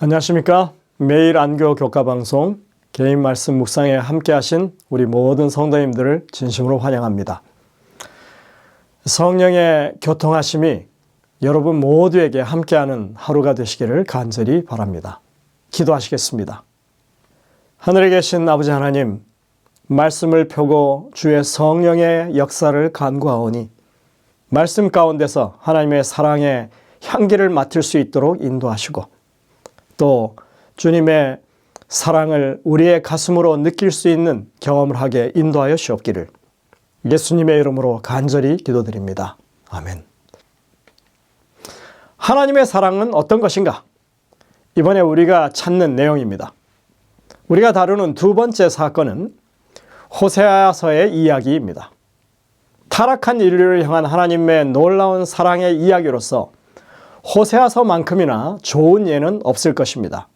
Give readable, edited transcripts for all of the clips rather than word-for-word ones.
안녕하십니까? 매일 안교 교과방송 개인 말씀 묵상에 함께 하신 우리 모든 성도님들을 진심으로 환영합니다. 성령의 교통하심이 여러분 모두에게 함께하는 하루가 되시기를 간절히 바랍니다. 기도하시겠습니다. 하늘에 계신 아버지 하나님, 말씀을 펴고 주의 성령의 역사를 간구하오니 말씀 가운데서 하나님의 사랑의 향기를 맡을 수 있도록 인도하시고 또 주님의 사랑을 우리의 가슴으로 느낄 수 있는 경험을 하게 인도하여 주옵기를 예수님의 이름으로 간절히 기도드립니다. 아멘. 하나님의 사랑은 어떤 것인가? 이번에 우리가 찾는 내용입니다. 우리가 다루는 두 번째 사건은 호세아서의 이야기입니다. 타락한 인류를 향한 하나님의 놀라운 사랑의 이야기로서 호세아서만큼이나 좋은 예는 없을 것입니다.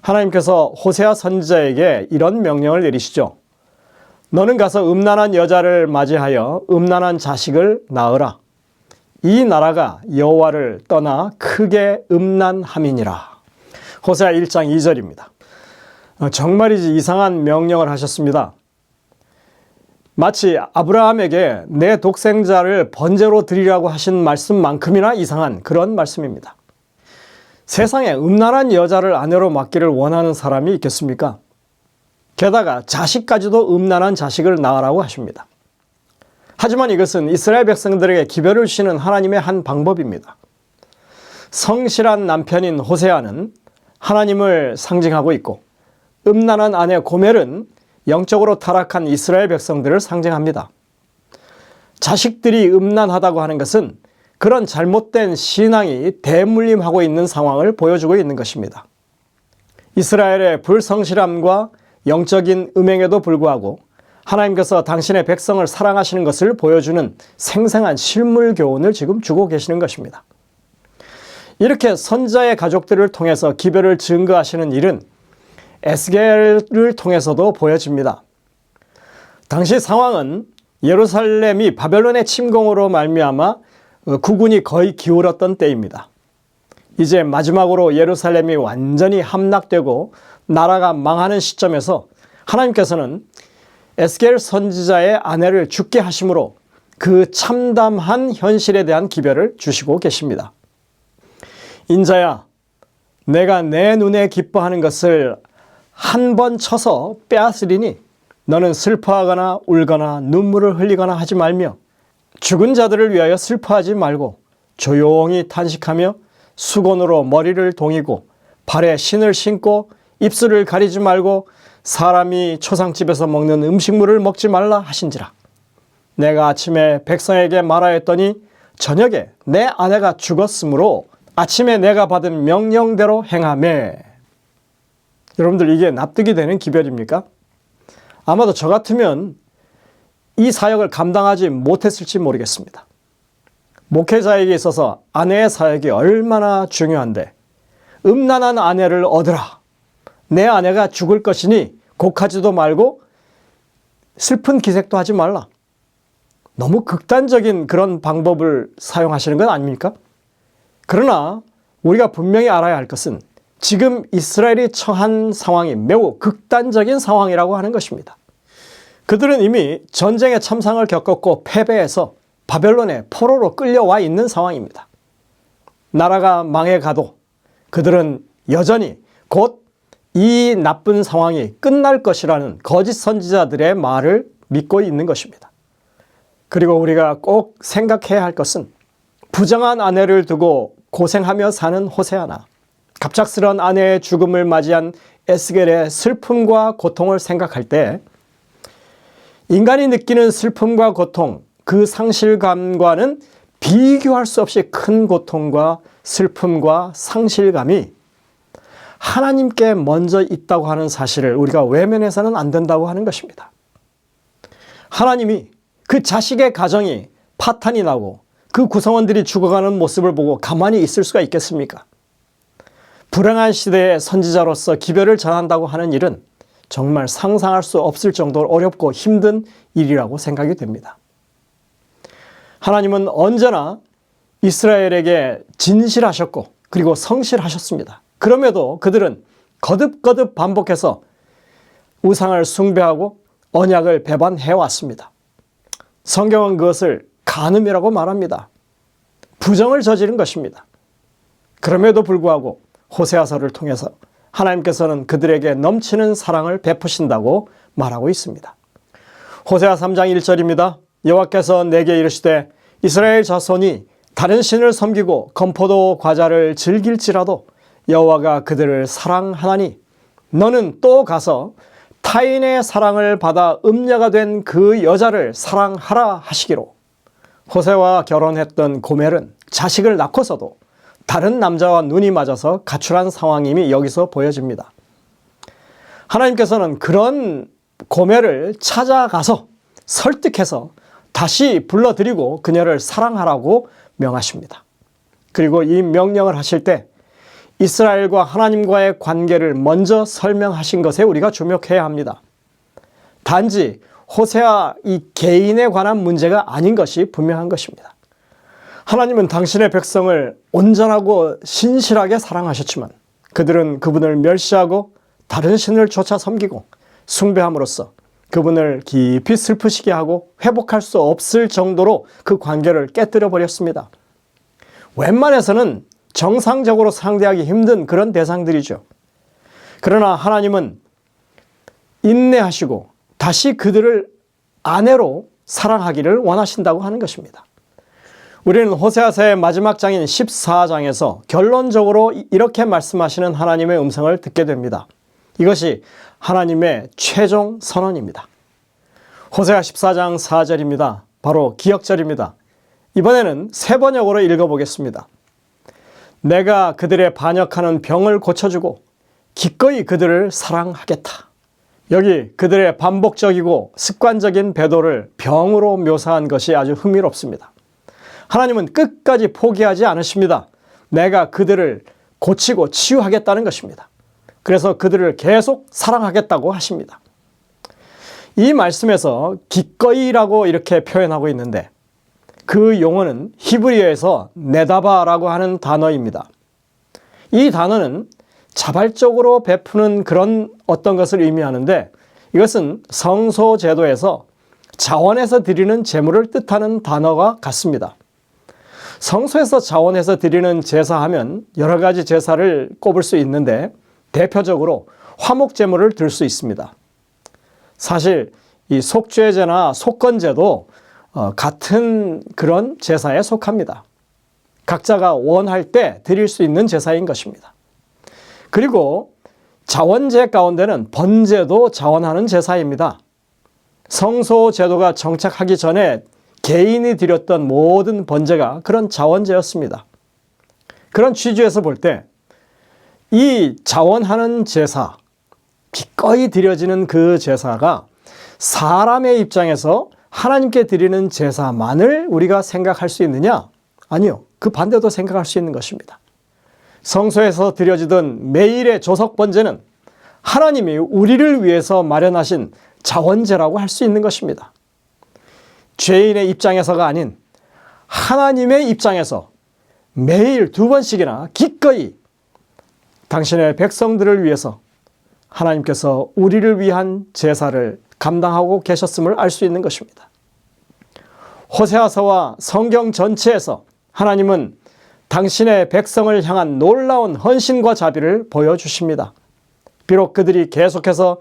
하나님께서 호세아 선지자에게 이런 명령을 내리시죠. 너는 가서 음란한 여자를 맞이하여 음란한 자식을 낳으라. 이 나라가 여호와를 떠나 크게 음란함이니라. 호세아 1장 2절입니다. 정말이지 이상한 명령을 하셨습니다. 마치 아브라함에게 내 독생자를 번제로 드리라고 하신 말씀만큼이나 이상한 그런 말씀입니다. 세상에 음란한 여자를 아내로 맡기를 원하는 사람이 있겠습니까? 게다가 자식까지도 음란한 자식을 낳으라고 하십니다. 하지만 이것은 이스라엘 백성들에게 기별을 주시는 하나님의 한 방법입니다. 성실한 남편인 호세아는 하나님을 상징하고 있고 음란한 아내 고멜은 영적으로 타락한 이스라엘 백성들을 상징합니다. 자식들이 음란하다고 하는 것은 그런 잘못된 신앙이 대물림하고 있는 상황을 보여주고 있는 것입니다. 이스라엘의 불성실함과 영적인 음행에도 불구하고 하나님께서 당신의 백성을 사랑하시는 것을 보여주는 생생한 실물 교훈을 지금 주고 계시는 것입니다. 이렇게 선지자의 가족들을 통해서 기별을 증거하시는 일은 에스겔을 통해서도 보여집니다. 당시 상황은 예루살렘이 바벨론의 침공으로 말미암아 국운이 거의 기울었던 때입니다. 이제 마지막으로 예루살렘이 완전히 함락되고 나라가 망하는 시점에서 하나님께서는 에스겔 선지자의 아내를 죽게 하심으로 그 참담한 현실에 대한 기별을 주시고 계십니다. 인자야, 내가 내 눈에 기뻐하는 것을 한 번 쳐서 빼앗으리니 너는 슬퍼하거나 울거나 눈물을 흘리거나 하지 말며 죽은 자들을 위하여 슬퍼하지 말고 조용히 탄식하며 수건으로 머리를 동이고 발에 신을 신고 입술을 가리지 말고 사람이 초상집에서 먹는 음식물을 먹지 말라 하신지라. 내가 아침에 백성에게 말하였더니 저녁에 내 아내가 죽었으므로 아침에 내가 받은 명령대로 행하매. 여러분들 이게 납득이 되는 기별입니까? 아마도 저 같으면 이 사역을 감당하지 못했을지 모르겠습니다. 목회자에게 있어서 아내의 사역이 얼마나 중요한데 음란한 아내를 얻으라. 내 아내가 죽을 것이니 곡하지도 말고 슬픈 기색도 하지 말라. 너무 극단적인 그런 방법을 사용하시는 건 아닙니까? 그러나 우리가 분명히 알아야 할 것은 지금 이스라엘이 처한 상황이 매우 극단적인 상황이라고 하는 것입니다. 그들은 이미 전쟁의 참상을 겪었고 패배해서 바벨론의 포로로 끌려와 있는 상황입니다. 나라가 망해가도 그들은 여전히 곧 이 나쁜 상황이 끝날 것이라는 거짓 선지자들의 말을 믿고 있는 것입니다. 그리고 우리가 꼭 생각해야 할 것은 부정한 아내를 두고 고생하며 사는 호세아나 갑작스런 아내의 죽음을 맞이한 에스겔의 슬픔과 고통을 생각할 때 인간이 느끼는 슬픔과 고통, 그 상실감과는 비교할 수 없이 큰 고통과 슬픔과 상실감이 하나님께 먼저 있다고 하는 사실을 우리가 외면해서는 안 된다고 하는 것입니다. 하나님이 그 자식의 가정이 파탄이 나고 그 구성원들이 죽어가는 모습을 보고 가만히 있을 수가 있겠습니까? 불행한 시대의 선지자로서 기별을 전한다고 하는 일은 정말 상상할 수 없을 정도로 어렵고 힘든 일이라고 생각이 됩니다. 하나님은 언제나 이스라엘에게 진실하셨고 그리고 성실하셨습니다. 그럼에도 그들은 거듭거듭 반복해서 우상을 숭배하고 언약을 배반해 왔습니다. 성경은 그것을 간음이라고 말합니다. 부정을 저지른 것입니다. 그럼에도 불구하고 호세아서를 통해서 하나님께서는 그들에게 넘치는 사랑을 베푸신다고 말하고 있습니다. 호세아 3장 1절입니다. 여호와께서 내게 이르시되 이스라엘 자손이 다른 신을 섬기고 건포도 과자를 즐길지라도 여호와가 그들을 사랑하나니 너는 또 가서 타인의 사랑을 받아 음녀가 된 그 여자를 사랑하라 하시기로. 호세와 결혼했던 고멜은 자식을 낳고서도 다른 남자와 눈이 맞아서 가출한 상황임이 여기서 보여집니다. 하나님께서는 그런 고멜을 찾아가서 설득해서 다시 불러들이고 그녀를 사랑하라고 명하십니다. 그리고 이 명령을 하실 때 이스라엘과 하나님과의 관계를 먼저 설명하신 것에 우리가 주목해야 합니다. 단지 호세아 이 개인에 관한 문제가 아닌 것이 분명한 것입니다. 하나님은 당신의 백성을 온전하고 신실하게 사랑하셨지만 그들은 그분을 멸시하고 다른 신을 쫓아 섬기고 숭배함으로써 그분을 깊이 슬프시게 하고 회복할 수 없을 정도로 그 관계를 깨뜨려 버렸습니다. 웬만해서는 정상적으로 상대하기 힘든 그런 대상들이죠. 그러나 하나님은 인내하시고 다시 그들을 아내로 사랑하기를 원하신다고 하는 것입니다. 우리는 호세아서의 마지막 장인 14장에서 결론적으로 이렇게 말씀하시는 하나님의 음성을 듣게 됩니다. 이것이 하나님의 최종 선언입니다. 호세아 14장 4절입니다. 바로 기억절입니다. 이번에는 세 번역으로 읽어보겠습니다. 내가 그들의 반역하는 병을 고쳐주고 기꺼이 그들을 사랑하겠다. 여기 그들의 반복적이고 습관적인 배도를 병으로 묘사한 것이 아주 흥미롭습니다. 하나님은 끝까지 포기하지 않으십니다. 내가 그들을 고치고 치유하겠다는 것입니다. 그래서 그들을 계속 사랑하겠다고 하십니다. 이 말씀에서 기꺼이라고 이렇게 표현하고 있는데 그 용어는 히브리어에서 네다바라고 하는 단어입니다. 이 단어는 자발적으로 베푸는 그런 어떤 것을 의미하는데 이것은 성소 제도에서 자원해서 드리는 제물을 뜻하는 단어가 같습니다. 성소에서 자원해서 드리는 제사하면 여러 가지 제사를 꼽을 수 있는데 대표적으로 화목 제물을 들 수 있습니다. 사실 이 속죄제나 속건제도 같은 그런 제사에 속합니다. 각자가 원할 때 드릴 수 있는 제사인 것입니다. 그리고 자원제 가운데는 번제도 자원하는 제사입니다. 성소 제도가 정착하기 전에 개인이 드렸던 모든 번제가 그런 자원제였습니다. 그런 취지에서 볼 때 이 자원하는 제사, 기꺼이 드려지는 그 제사가 사람의 입장에서 하나님께 드리는 제사만을 우리가 생각할 수 있느냐? 아니요. 그 반대도 생각할 수 있는 것입니다. 성소에서 드려지던 매일의 조석 번제는 하나님이 우리를 위해서 마련하신 자원제라고 할 수 있는 것입니다. 죄인의 입장에서가 아닌 하나님의 입장에서 매일 2번씩이나 기꺼이 당신의 백성들을 위해서 하나님께서 우리를 위한 제사를 감당하고 계셨음을 알 수 있는 것입니다. 호세아서와 성경 전체에서 하나님은 당신의 백성을 향한 놀라운 헌신과 자비를 보여주십니다. 비록 그들이 계속해서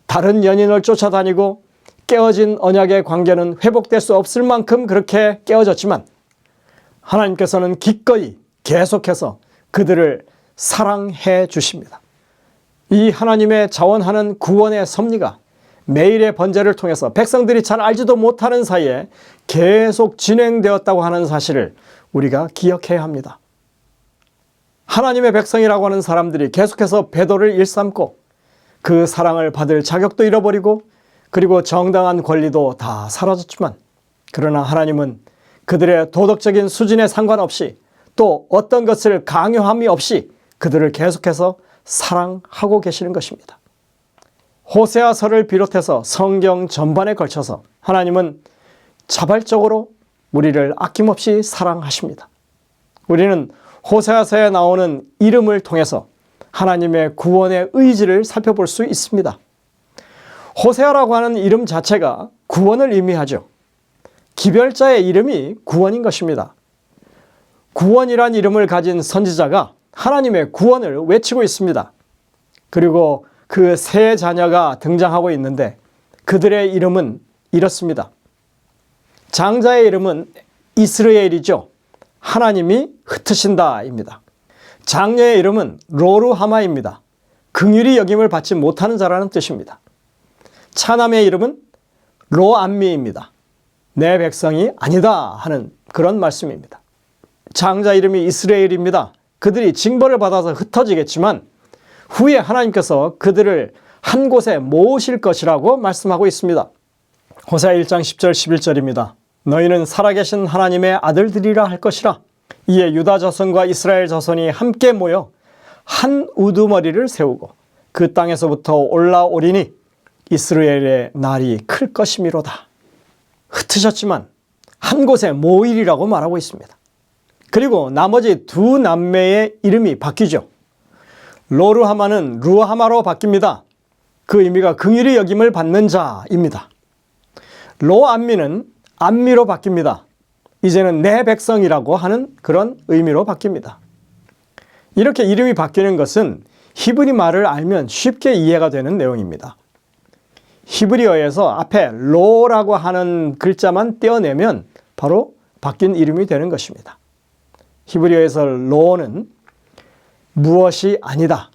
다른 연인을 쫓아다니고 깨어진 언약의 관계는 회복될 수 없을 만큼 그렇게 깨어졌지만 하나님께서는 기꺼이 계속해서 그들을 사랑해 주십니다. 이 하나님의 자원하는 구원의 섭리가 매일의 번제를 통해서 백성들이 잘 알지도 못하는 사이에 계속 진행되었다고 하는 사실을 우리가 기억해야 합니다. 하나님의 백성이라고 하는 사람들이 계속해서 배도를 일삼고 그 사랑을 받을 자격도 잃어버리고 그리고 정당한 권리도 다 사라졌지만 그러나 하나님은 그들의 도덕적인 수준에 상관없이 또 어떤 것을 강요함이 없이 그들을 계속해서 사랑하고 계시는 것입니다. 호세아서를 비롯해서 성경 전반에 걸쳐서 하나님은 자발적으로 우리를 아낌없이 사랑하십니다. 우리는 호세아서에 나오는 이름을 통해서 하나님의 구원의 의지를 살펴볼 수 있습니다. 호세아라고 하는 이름 자체가 구원을 의미하죠. 기별자의 이름이 구원인 것입니다. 구원이란 이름을 가진 선지자가 하나님의 구원을 외치고 있습니다. 그리고 그 세 자녀가 등장하고 있는데 그들의 이름은 이렇습니다. 장자의 이름은 이스라엘이죠. 하나님이 흩으신다입니다. 장녀의 이름은 로루하마입니다. 긍휼히 여김을 받지 못하는 자라는 뜻입니다. 차남의 이름은 로암미입니다. 내 백성이 아니다 하는 그런 말씀입니다. 장자 이름이 이스라엘입니다. 그들이 징벌을 받아서 흩어지겠지만 후에 하나님께서 그들을 한 곳에 모으실 것이라고 말씀하고 있습니다. 호세아 1장 10절 11절입니다. 너희는 살아계신 하나님의 아들들이라 할 것이라. 이에 유다 자손과 이스라엘 자손이 함께 모여 한 우두머리를 세우고 그 땅에서부터 올라오리니 이스라엘의 날이 클 것이미로다. 흩으셨지만 한 곳에 모이리라고 말하고 있습니다. 그리고 나머지 두 남매의 이름이 바뀌죠. 로루하마는 루하마로 바뀝니다. 그 의미가 긍휼히 여김을 받는 자입니다. 로암미는 암미로 바뀝니다. 이제는 내 백성이라고 하는 그런 의미로 바뀝니다. 이렇게 이름이 바뀌는 것은 히브리 말을 알면 쉽게 이해가 되는 내용입니다. 히브리어에서 앞에 로라고 하는 글자만 떼어내면 바로 바뀐 이름이 되는 것입니다. 히브리어에서 로는 무엇이 아니다,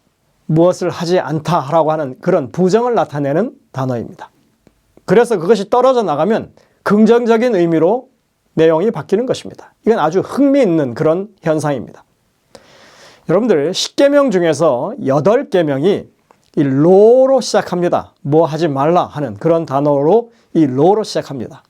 무엇을 하지 않다라고 하는 그런 부정을 나타내는 단어입니다. 그래서 그것이 떨어져 나가면 긍정적인 의미로 내용이 바뀌는 것입니다. 이건 아주 흥미있는 그런 현상입니다. 여러분들 10계명 중에서 8계명이 이 로로 시작합니다. 뭐 하지 말라 하는 그런 단어로 이 로로 시작합니다.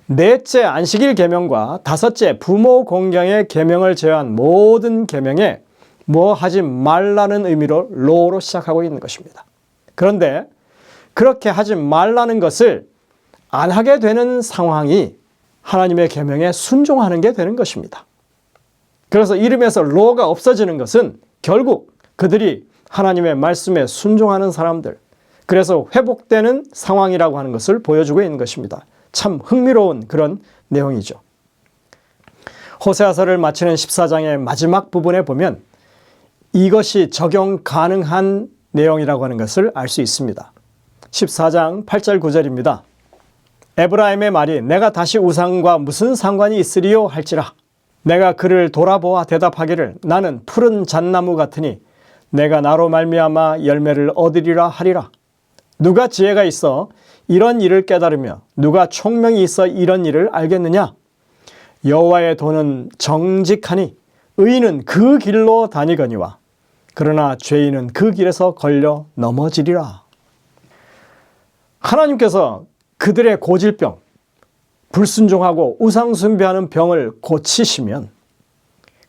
넷째 안식일 계명과 다섯째 부모 공경의 계명을 제외한 모든 계명에 뭐 하지 말라는 의미로 로로 시작하고 있는 것입니다. 그런데 그렇게 하지 말라는 것을 안 하게 되는 상황이 하나님의 계명에 순종하는 게 되는 것입니다. 그래서 이름에서 로가 없어지는 것은 결국 그들이 하나님의 말씀에 순종하는 사람들, 그래서 회복되는 상황이라고 하는 것을 보여주고 있는 것입니다. 참 흥미로운 그런 내용이죠. 호세아서를 마치는 14장의 마지막 부분에 보면 이것이 적용 가능한 내용이라고 하는 것을 알 수 있습니다. 14장 8절 9절입니다. 에브라임의 말이 내가 다시 우상과 무슨 상관이 있으리요 할지라. 내가 그를 돌아보아 대답하기를 나는 푸른 잣나무 같으니 내가 나로 말미암아 열매를 얻으리라 하리라. 누가 지혜가 있어 이런 일을 깨달으며 누가 총명이 있어 이런 일을 알겠느냐? 여호와의 도는 정직하니 의인은 그 길로 다니거니와 그러나 죄인은 그 길에서 걸려 넘어지리라. 하나님께서 그들의 고질병, 불순종하고 우상숭배하는 병을 고치시면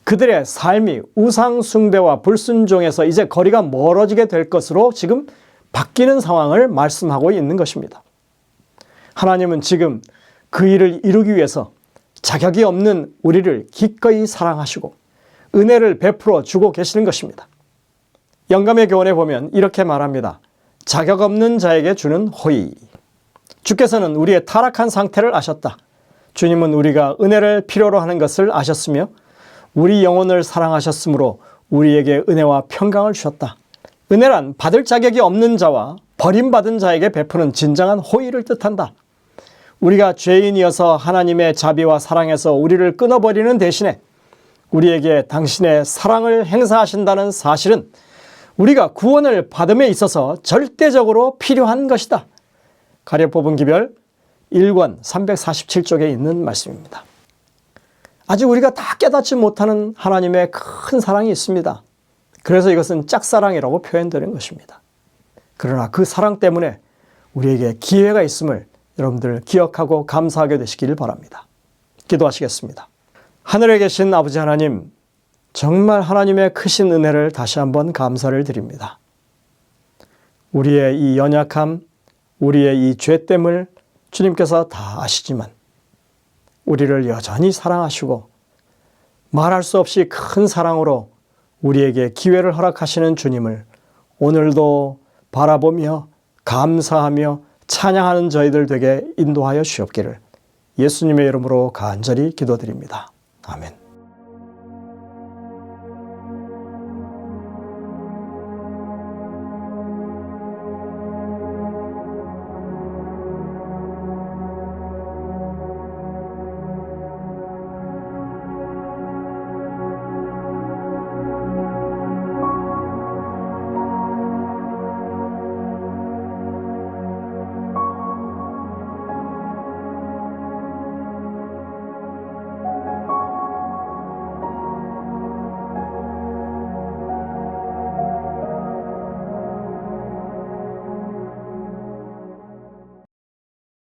그들의 삶이 우상숭배와 불순종에서 이제 거리가 멀어지게 될 것으로 지금 바뀌는 상황을 말씀하고 있는 것입니다. 하나님은 지금 그 일을 이루기 위해서 자격이 없는 우리를 기꺼이 사랑하시고 은혜를 베풀어 주고 계시는 것입니다. 영감의 교훈에 보면 이렇게 말합니다. 자격 없는 자에게 주는 호의. 주께서는 우리의 타락한 상태를 아셨다. 주님은 우리가 은혜를 필요로 하는 것을 아셨으며 우리 영혼을 사랑하셨으므로 우리에게 은혜와 평강을 주셨다. 은혜란 받을 자격이 없는 자와 버림받은 자에게 베푸는 진정한 호의를 뜻한다. 우리가 죄인이어서 하나님의 자비와 사랑에서 우리를 끊어버리는 대신에 우리에게 당신의 사랑을 행사하신다는 사실은 우리가 구원을 받음에 있어서 절대적으로 필요한 것이다. 가려 뽑은 기별 1권 347쪽에 있는 말씀입니다. 아직 우리가 다 깨닫지 못하는 하나님의 큰 사랑이 있습니다. 그래서 이것은 짝사랑이라고 표현되는 것입니다. 그러나 그 사랑 때문에 우리에게 기회가 있음을 여러분들 기억하고 감사하게 되시길 바랍니다. 기도하시겠습니다. 하늘에 계신 아버지 하나님, 정말 하나님의 크신 은혜를 다시 한번 감사를 드립니다. 우리의 이 연약함, 우리의 이 죄됨을 주님께서 다 아시지만 우리를 여전히 사랑하시고 말할 수 없이 큰 사랑으로 우리에게 기회를 허락하시는 주님을 오늘도 바라보며 감사하며 찬양하는 저희들 되게 인도하여 주옵기를 예수님의 이름으로 간절히 기도드립니다. 아멘.